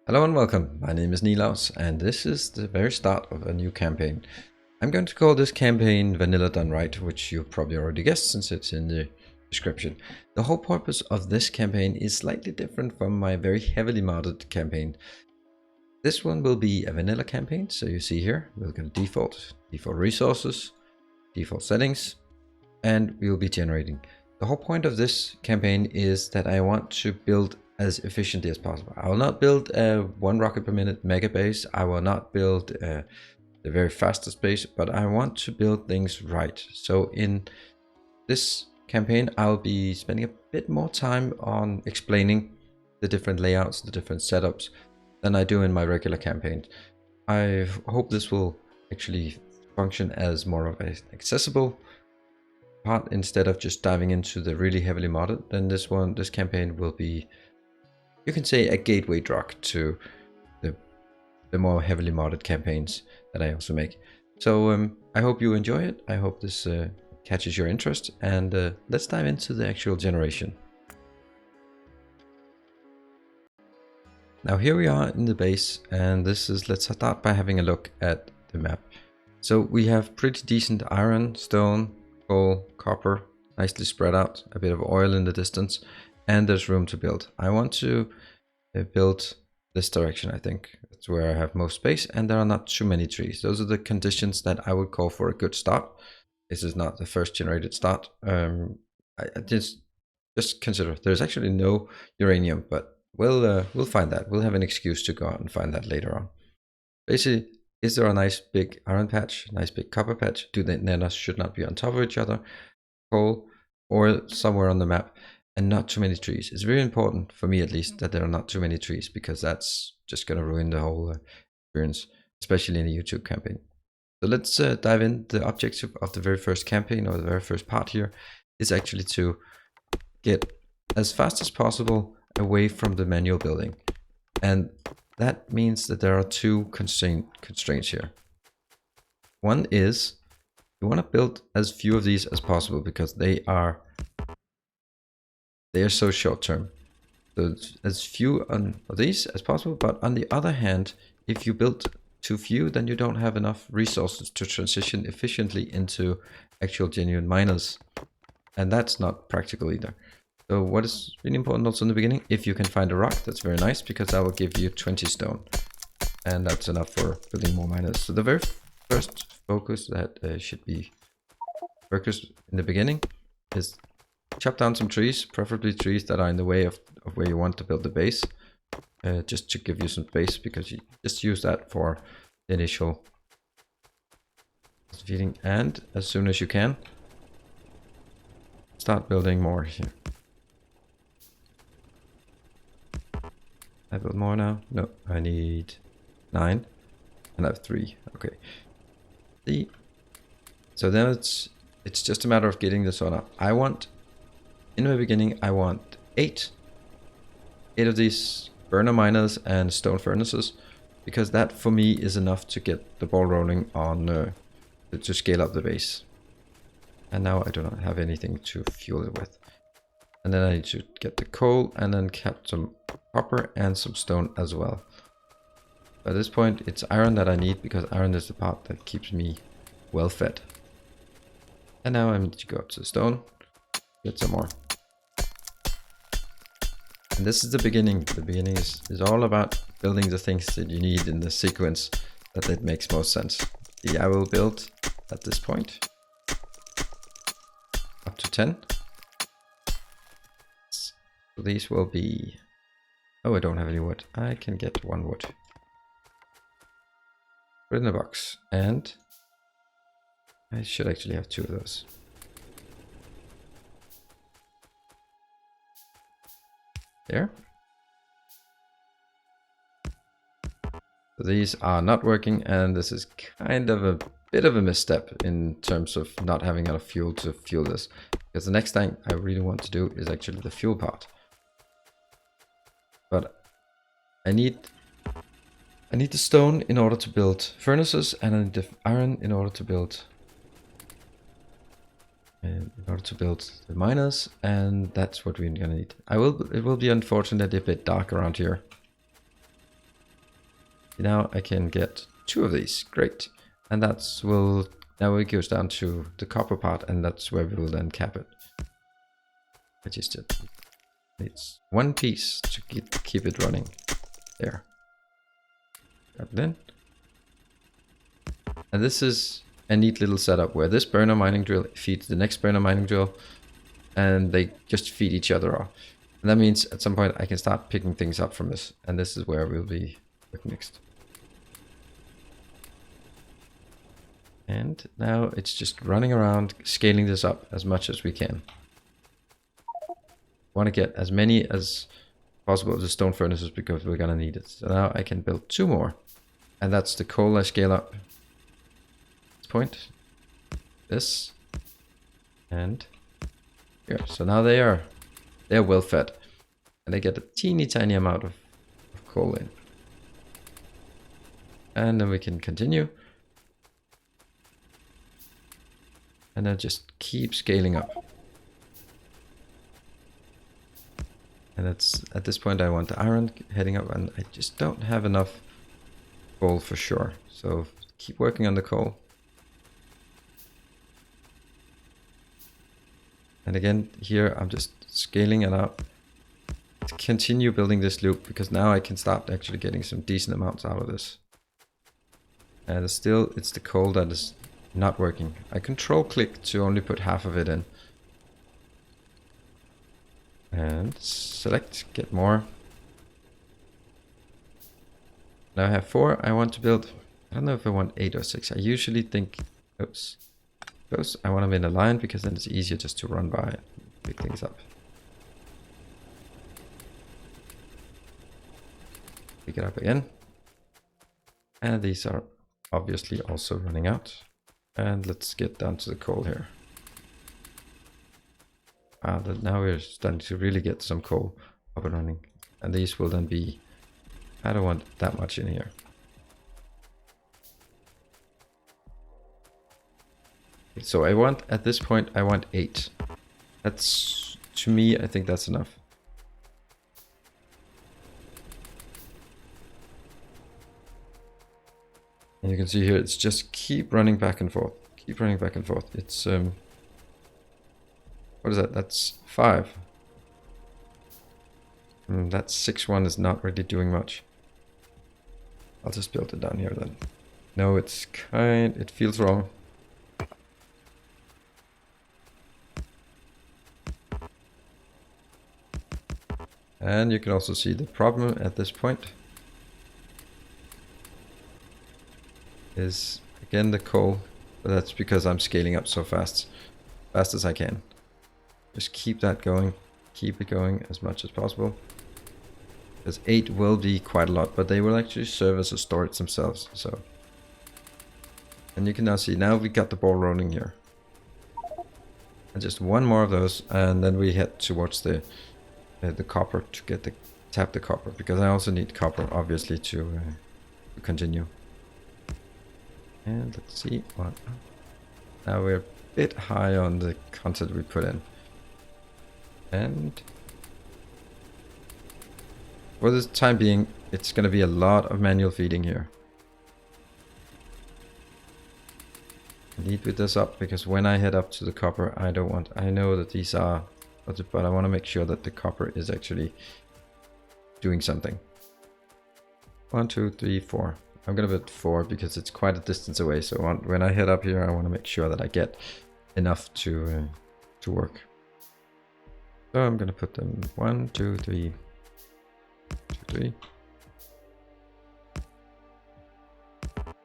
Hello and welcome, my name is Nilaus and this is the very start of a new campaign. I'm going to call this campaign Vanilla Done Right, which you probably already guessed since it's in the description. The whole purpose of this campaign is slightly different from my very heavily modded campaign. This one will be a vanilla campaign, so you see here, we'll go default resources, default settings, and we will be generating. The whole point of this campaign is that I want to build as efficiently as possible. I will not build a 1 rocket per minute mega base. I will not build the very fastest base, but I want to build things right. So in this campaign, I'll be spending a bit more time on explaining the different layouts, the different setups than I do in my regular campaign. I hope this will actually function as more of an accessible part instead of just diving into the really heavily modded. Then this campaign will be, you can say, a gateway drug to the more heavily modded campaigns that I also make. So I hope you enjoy it. I hope this catches your interest, and let's dive into the actual generation. Now here we are in the base, and let's start by having a look at the map. So we have pretty decent iron, stone, coal, copper, nicely spread out, a bit of oil in the distance, and there's room to build. I want to build this direction. I think that's where I have most space, and there are not too many trees. Those are the conditions that I would call for a good start. This is not the first generated start. I just consider there's actually no uranium, but we'll find that. We'll have an excuse to go out and find that later on. Basically, is there a nice big iron patch, nice big copper patch? Do they should not be on top of each other? Coal, or somewhere on the map, and not too many trees. It's very important, for me at least, that there are not too many trees, because that's just going to ruin the whole experience, especially in a YouTube campaign. So let's dive in. The objective of the very first campaign, or the very first part here, is actually to get as fast as possible away from the manual building. And that means that there are two constraints here. One is you want to build as few of these as possible, because they are so short term. So as few of these as possible, but on the other hand, if you build too few, then you don't have enough resources to transition efficiently into actual genuine miners, and that's not practical either. So what is really important also in the beginning, if you can find a rock, that's very nice, because that will give you 20 stone, and that's enough for building more miners. So the very first focus that should be focused in the beginning is chop down some trees, preferably trees that are in the way of where you want to build the base, just to give you some space, because you just use that for the initial feeding. And as soon as you can, start building more here. I build more now? No, I need 9 and I have 3. Okay. So then it's just a matter of getting this on up. In the beginning, I want 8 of these burner miners and stone furnaces, because that for me is enough to get the ball rolling on to scale up the base. And now I do not have anything to fuel it with. And then I need to get the coal, and then cap some copper and some stone as well. At this point, it's iron that I need, because iron is the part that keeps me well fed. And now I need to go up to the stone, get some more. And this is the beginning. The beginning is all about building the things that you need in the sequence that makes most sense. I will build at this point up to 10. So these will be... Oh, I don't have any wood. I can get 1 wood. Put it in a box. And I should actually have 2 of those. There. So these are not working, and this is kind of a bit of a misstep in terms of not having enough fuel to fuel this, because the next thing I really want to do is actually the fuel part. But I need the stone in order to build furnaces, and I need the iron in order to build the miners, and that's what we're gonna need. It will be unfortunately a bit dark around here, Now I can get 2 of these. Great. And that's now it goes down to the copper part, and that's where we will then cap it. I just did. It's 1 piece to keep it running. There. Got it in. And this is a neat little setup where this burner mining drill feeds the next burner mining drill, and they just feed each other off. And that means at some point I can start picking things up from this, and this is where we'll be working next. And now it's just running around, scaling this up as much as we can. Want to get as many as possible of the stone furnaces because we're gonna need it. So now I can build 2 more, and that's the coal I scale up. This point, this, and here. So now they're well fed, and they get a teeny tiny amount of coal in, and then we can continue. And then just keep scaling up. And that's at this point I want the iron heading up, and I just don't have enough coal for sure. So keep working on the coal. And again, here I'm just scaling it up to continue building this loop, because now I can start actually getting some decent amounts out of this. And still, it's the coal that is not working. I control click to only put half of it in. And select, get more. Now I have 4. I want to build, I don't know if I want 8 or 6. I usually think, oops, those I want them in a line, because then it's easier just to run by and pick things up. Pick it up again. And these are obviously also running out. And let's get down to the coal here. Now we're starting to really get some coal up and running. And these will then be, I don't want that much in here. So I want, at this point, I want 8. That's, to me, I think that's enough. And you can see here, it's just keep running back and forth. Keep running back and forth. It's, what is that? That's 5. That 6-1 is not really doing much. I'll just build it down here then. No, it feels wrong. And you can also see the problem at this point is again the coal, but that's because I'm scaling up so fast as I can. Just keep that going, keep it going as much as possible. Because 8 will be quite a lot, but they will actually serve as a storage themselves. So, and you can now see, now we got the ball rolling here. And just 1 more of those, and then we head towards the copper to get tap the copper, because I also need copper obviously to continue. And let's see what. Now we're a bit high on the content we put in. And for the time being, it's going to be a lot of manual feeding here. I need to put this up because when I head up to the copper, I know that these are, but I want to make sure that the copper is actually doing something. 1, 2, 3, 4. I'm going to put 4 because it's quite a distance away. So when I head up here, I want to make sure that I get enough to work. So I'm going to put them 1, 2, 3, 2, 3.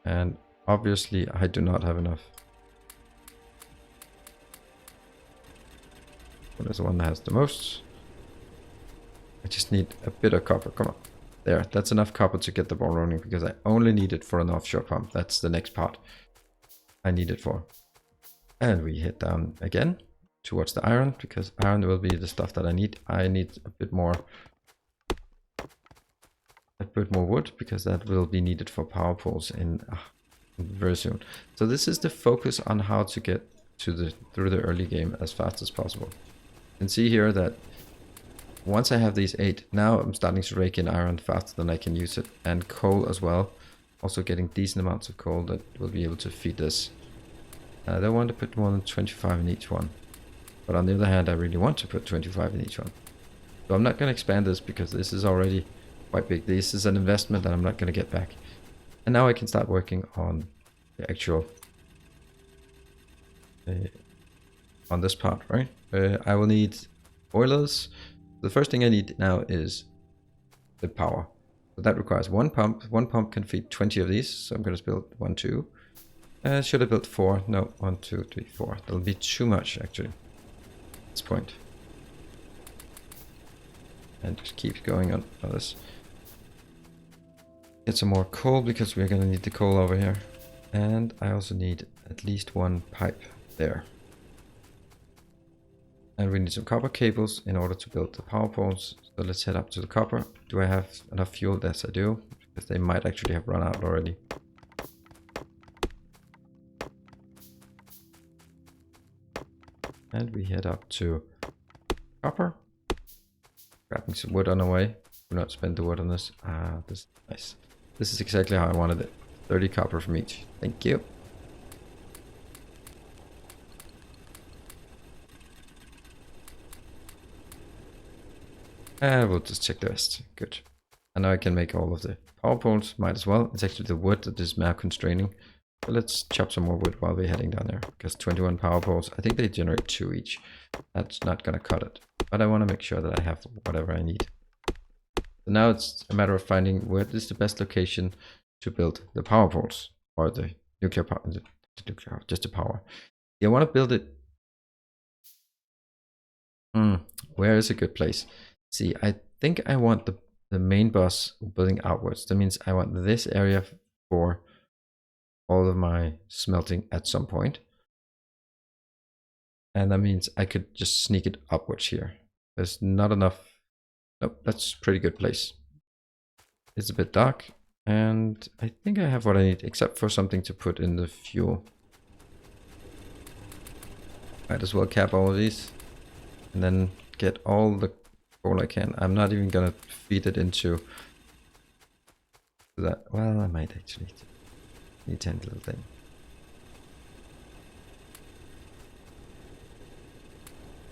And obviously I do not have enough. What is the one that has the most? I just need a bit of copper. Come on. There, that's enough copper to get the ball rolling, because I only need it for an offshore pump. That's the next part I need it for. And we head down again towards the iron, because iron will be the stuff that I need. I need a bit more wood, because that will be needed for power poles in very soon. So this is the focus on how to get to through the early game as fast as possible. You can see here that once I have these 8, now I'm starting to rake in iron faster than I can use it, and coal as well. also getting decent amounts of coal that will be able to feed this. I don't want to put more than 25 in each one. But on the other hand, I really want to put 25 in each one. So I'm not going to expand this because this is already quite big. This is an investment that I'm not going to get back. And now I can start working on the actual... on this part, right? I will need boilers. The first thing I need now is the power. So that requires one pump. One pump can feed 20 of these. So I'm going to build 1, 2. Should have built 4. No, 1, 2, 3, 4. That'll be too much actually. At this point. And just keep going on this. Get some more coal because we're going to need the coal over here. And I also need at least one pipe there. And we need some copper cables in order to build the power poles. So let's head up to the copper. Do I have enough fuel? Yes, I do. Because they might actually have run out already. And we head up to copper. Grabbing some wood on the way. Do not spend the wood on this. This is nice. This is exactly how I wanted it. 30 copper from each. Thank you. And we'll just check the rest. Good. And now I can make all of the power poles. Might as well. It's actually the wood that is now constraining. So let's chop some more wood while we're heading down there. Because 21 power poles, I think they generate 2 each. That's not going to cut it. But I want to make sure that I have whatever I need. So now it's a matter of finding where is the best location to build the power poles. Or the nuclear power. Just the power. Yeah, I want to build it. Where is a good place? See, I think I want the main bus building outwards. That means I want this area for all of my smelting at some point. And that means I could just sneak it upwards here. There's not enough. Nope, that's a pretty good place. It's a bit dark. And I think I have what I need, except for something to put in the fuel. Might as well cap all of these. And then get all the coal I can. I'm not even gonna feed it into that. Well, I might actually need 10 little thing.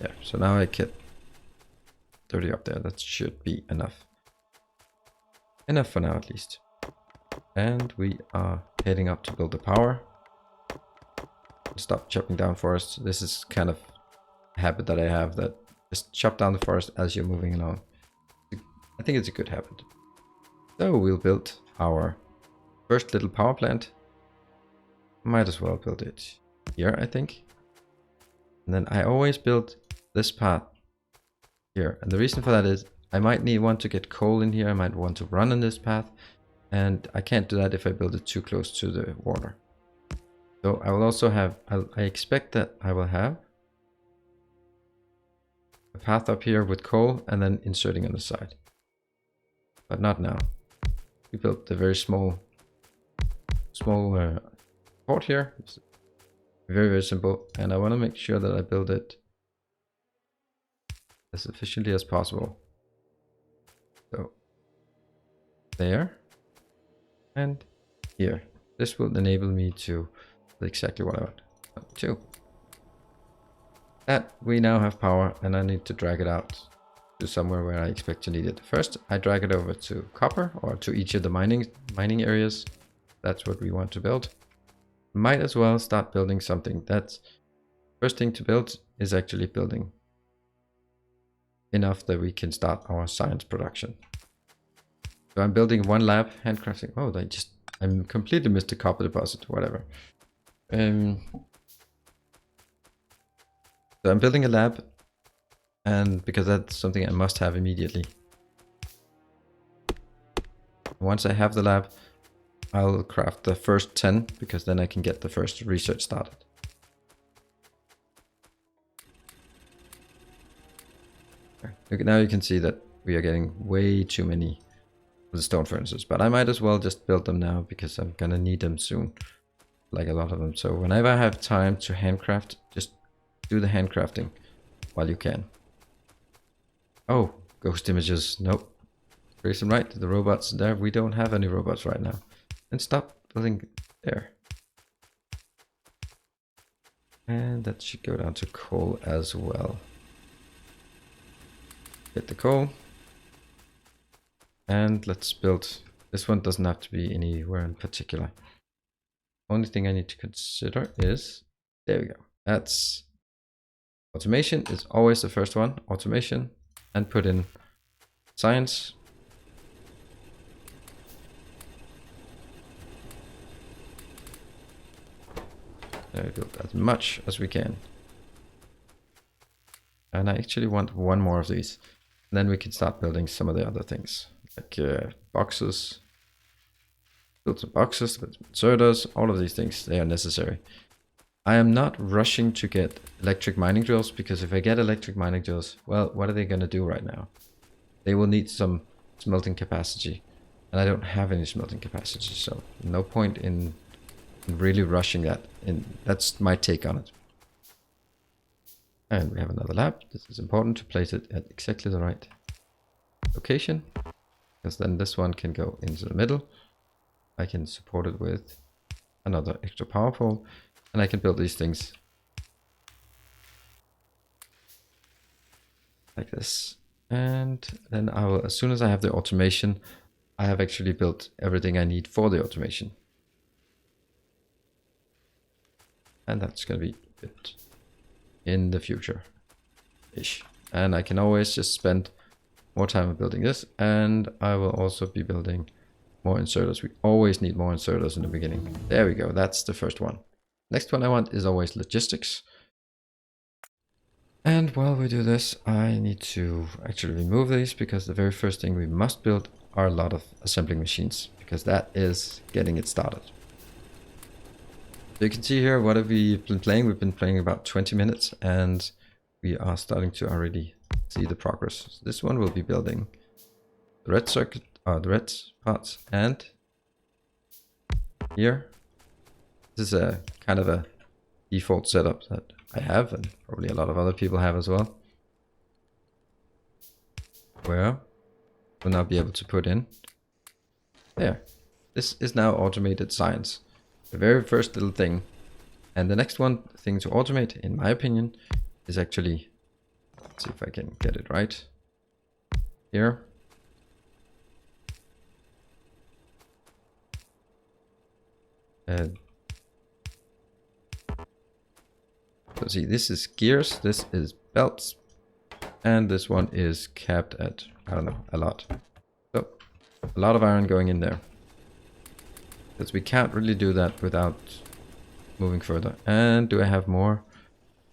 Yeah, so now I get 30 up there. That should be enough. Enough for now at least. And we are heading up to build the power. Stop chopping down forests. This is kind of a habit that I have, that just chop down the forest as you're moving along. I think it's a good habit. So we'll build our first little power plant. Might as well build it here, I think. And then I always build this path here. And the reason for that is I might want to get coal in here. I might want to run on this path. And I can't do that if I build it too close to the water. So I will also have, I expect that I will have a path up here with coal and then inserting on the side. But not now. We built a very small port here. It's very, very simple. And I want to make sure that I build it as efficiently as possible. So there and here. This will enable me to do exactly what I want to. That we now have power, and I need to drag it out to somewhere where I expect to need it. First, I drag it over to copper, or to each of the mining areas. That's what we want to build. Might as well start building something. That's first thing to build is actually building enough that we can start our science production. So I'm building one lab, handcrafting. Oh, I completely missed the copper deposit, whatever. So I'm building a lab, and because that's something I must have immediately. Once I have the lab, I'll craft the first 10, because then I can get the first research started. Okay, now you can see that we are getting way too many of the stone furnaces, but I might as well just build them now because I'm gonna need them soon, like a lot of them. So whenever I have time to handcraft, just do the handcrafting while you can. Oh, ghost images. Nope. Reason right, the robots there. We don't have any robots right now. and stop building there. And that should go down to coal as well. Get the coal. And let's build, this one doesn't have to be anywhere in particular. Only thing I need to consider is, there we go. That's automation is always the first one. Automation, and put in science. There we build as much as we can. And I actually want one more of these. And then we can start building some of the other things, like boxes. Build some boxes, build some inserters, all of these things, they are necessary. I am not rushing to get electric mining drills, because if I get electric mining drills, well, what are they going to do right now? They will need some smelting capacity, and I don't have any smelting capacity, so no point in really rushing that. And that's my take on it. And we have another lab. This is important to place it at exactly the right location, because then this one can go into the middle. I can support it with another extra power pole, and I can build these things like this. And then I will, as soon as I have the automation, I have actually built everything I need for the automation. And that's going to be it in the future-ish. And I can always just spend more time building this, and I will also be building more inserters. We always need more inserters in the beginning. There we go. That's the first one. Next one I want is always logistics. And while we do this, I need to actually remove these, because the very first thing we must build are a lot of assembling machines, because that is getting it started. So you can see here, what have we been playing? We've been playing about 20 minutes, and we are starting to already see the progress. So this one will be building the red circuit, the red parts, and here, this is a kind of a default setup that I have, and probably a lot of other people have as well, where we'll now be able to put in there. This is now automated science, the very first little thing. And the next one thing to automate, in my opinion, is actually, let's see if I can get it right here. So see, this is gears, this is belts, and this one is capped at, I don't know, a lot. So a lot of iron going in there, because we can't really do that without moving further. And do I have more?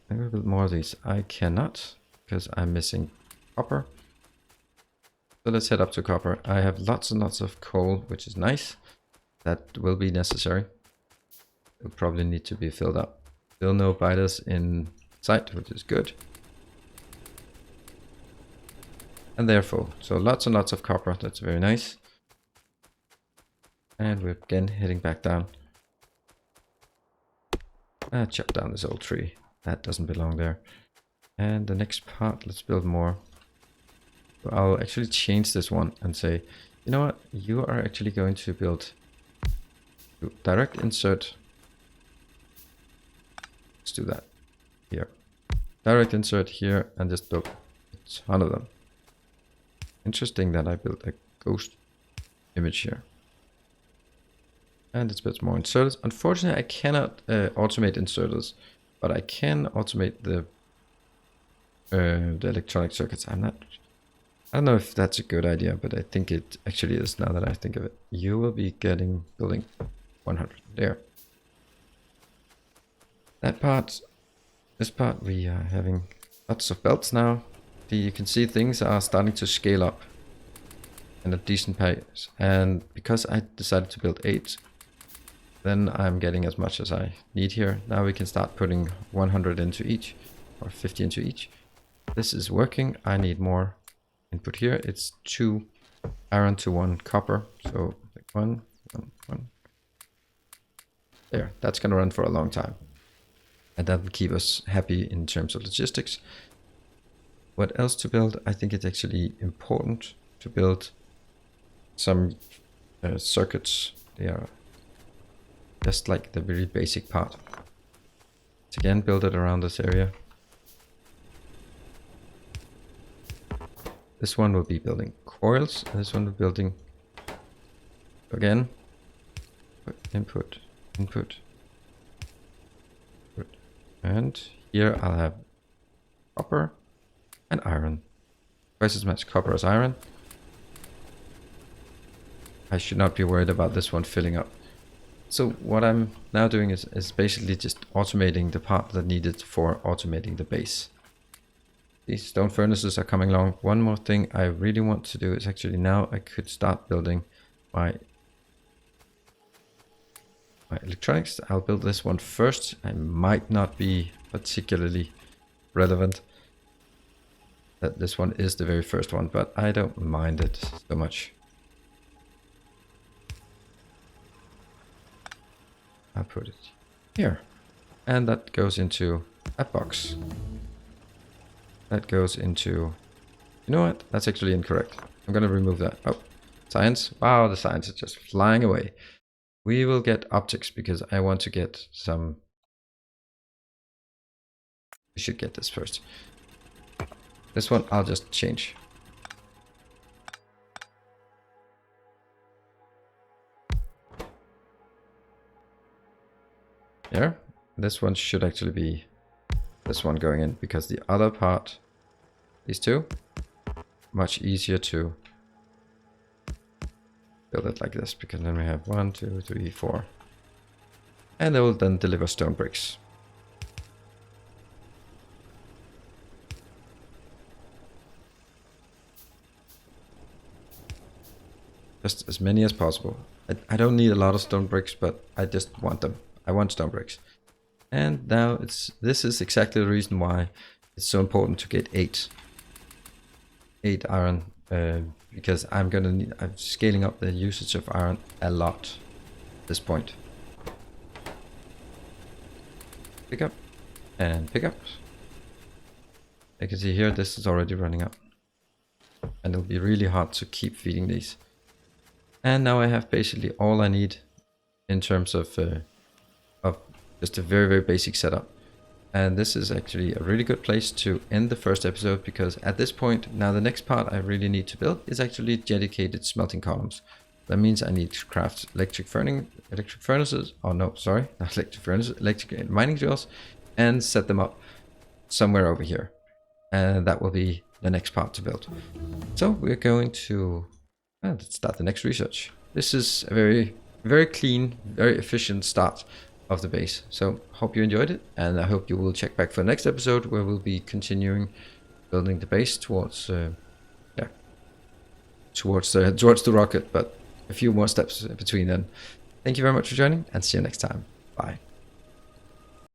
I'm gonna build more of these. I cannot, because I'm missing copper. So let's head up to copper. I have lots and lots of coal, which is nice. That will be necessary. It'll probably need to be filled up. Still no biters in sight, which is good. And they're full. So lots and lots of copper. That's very nice. And we're again heading back down. Chop down this old tree. That doesn't belong there. And the next part, let's build more. So I'll actually change this one and say, you know what? You are actually going to build direct insert. Let's do that here. Direct insert here, and just build a ton of them. Interesting that I built a ghost image here. And it's a bit more inserters. Unfortunately, I cannot automate inserters, but I can automate the electronic circuits. I don't know if that's a good idea, but I think it actually is now that I think of it. You will be building 100 there. That part, this part, we are having lots of belts now. You can see things are starting to scale up in a decent pace. And because I decided to build 8, then I'm getting as much as I need here. Now we can start putting 100 into each, or 50 into each. This is working. I need more input here. It's 2 iron to 1 copper. So 1. There, that's going to run for a long time. And that will keep us happy in terms of logistics. What else to build? I think it's actually important to build some circuits. They are just like the very basic part. Let's again build it around this area. This one will be building coils. This one will be building again. Input, input, input. And here I'll have copper and iron. Twice as much copper as iron. I should not be worried about this one filling up. So what I'm now doing is basically just automating the part that needed for automating the base. These stone furnaces are coming along. One more thing I really want to do is actually now I could start building my electronics. I'll build this one first. I might not be particularly relevant that this one is the very first one, but I don't mind it so much. I'll put it here. And that goes into a box. That goes into... You know what? That's actually incorrect. I'm going to remove that. Oh, science. Wow, the science is just flying away. We will get optics because I want to get some... We should get this first. This one I'll just change. There. This one should actually be this one going in because the other part, these two, much easier to build it like this because then we have 1, 2, 3, 4. And they will then deliver stone bricks. Just as many as possible. I don't need a lot of stone bricks, but I just want them. I want stone bricks. And now this is exactly the reason why it's so important to get 8 iron, because I'm scaling up the usage of iron a lot at this point. Pick up and pick up. You can see here this is already running up, and it'll be really hard to keep feeding these. And now I have basically all I need in terms of just a very, very basic setup. And this is actually a really good place to end the first episode, because at this point, now the next part I really need to build is actually dedicated smelting columns. That means I need to craft electric furnaces, oh no, sorry, not electric furnaces, electric mining drills, and set them up somewhere over here. And that will be the next part to build. So we're going to let's start the next research. This is a very, very clean, very efficient start of the base. So hope you enjoyed it, and I hope you will check back for the next episode where we'll be continuing building the base towards towards the rocket, but a few more steps between then. Thank you very much for joining, and see you next time. Bye.